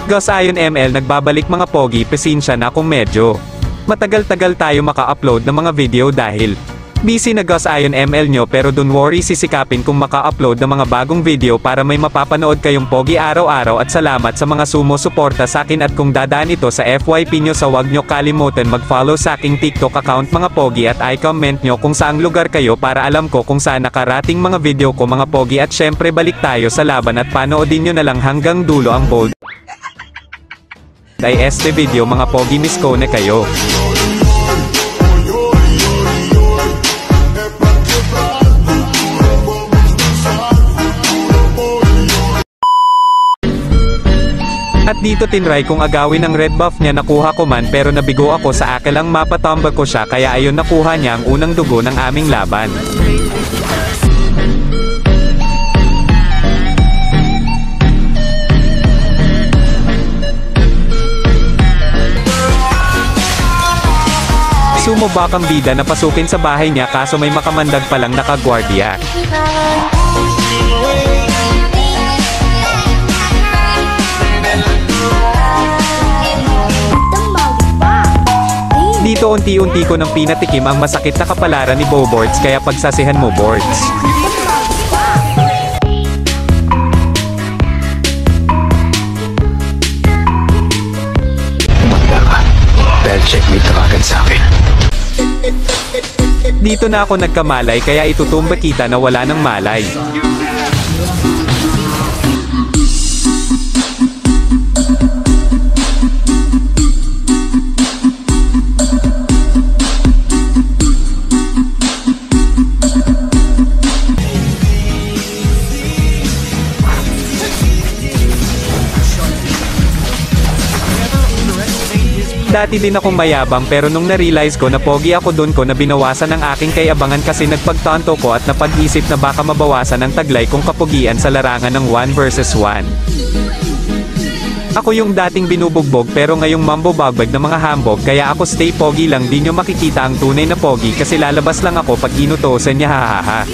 Gus Ion ML nagbabalik mga pogi, pasensya na kung medyo matagal-tagal tayo maka-upload ng mga video dahil busy na Gus Ion ML nyo, pero don't worry, sisikapin kung maka-upload ng mga bagong video para may mapapanood kayong pogi araw-araw, at salamat sa mga sumusuporta sa akin, at kung dadaan ito sa FYP nyo sa wag nyo kalimutan mag-follow sa aking TikTok account mga pogi, at i-comment nyo kung saang lugar kayo para alam ko kung saan nakarating mga video ko mga pogi, at syempre balik tayo sa laban at panoodin nyo na lang hanggang dulo ang bold ay este video mga pogi, miss ko na kayo. At dito tinry kong agawin ang red buff niya, nakuha ko man pero nabigo ako sa akalang mapatamba ko siya, kaya ayon nakuha niya ang unang dugo ng aming laban. Sumubakang bida na pasukin sa bahay niya, kaso may makamandag palang nakagwardya. Dito unti-unti ko nang pinatikim ang masakit na kapalaran ni Bobords, kaya pagsasihan mo boards. Magda ka, dahil checkmate ka agad sa akin. Dito na ako nagkamalay, kaya itutumba kita na wala ng malay. Dati din akong mayabang, pero nung na-realize ko na pogi ako, dun ko na binawasan ang aking kayabangan, kasi nagpagtanto ko at napag-isip na baka mabawasan ang taglay kong kapugian sa larangan ng 1 versus 1. Ako yung dating binubugbog pero ngayong mambobagbag ng mga hambog, kaya ako stay pogi lang, di nyo makikita ang tunay na pogi kasi lalabas lang ako pag inutosan niya, hahaha.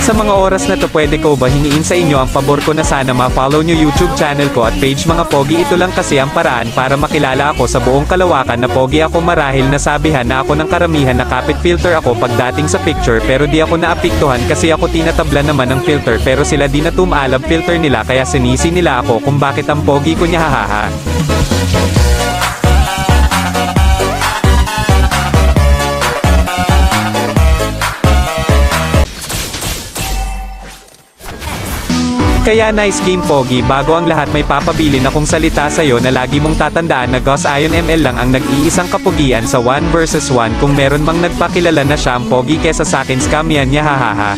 Sa mga oras na to, pwede ko ba hingiin sa inyo ang pabor ko na sana ma-follow nyo YouTube channel ko at page mga pogi? Ito lang kasi ang paraan para makilala ako sa buong kalawakan na pogi ako. Marahil nasabihan na ako ng karamihan na kapit filter ako pagdating sa picture, pero di ako naapiktuhan kasi ako tinatabla naman ng filter, pero sila di na tumalab filter nila, kaya sinisi nila ako kung bakit ang pogi ko niya, hahaha. Kaya nice game pogi, bago ang lahat may papabilin akong salita sa'yo na lagi mong tatandaan na Gus Ion ML lang ang nag-iisang kapugian sa 1 versus 1. Kung meron mang nagpakilala na siya ang pogi kesa sakin, scam yan niya, hahaha.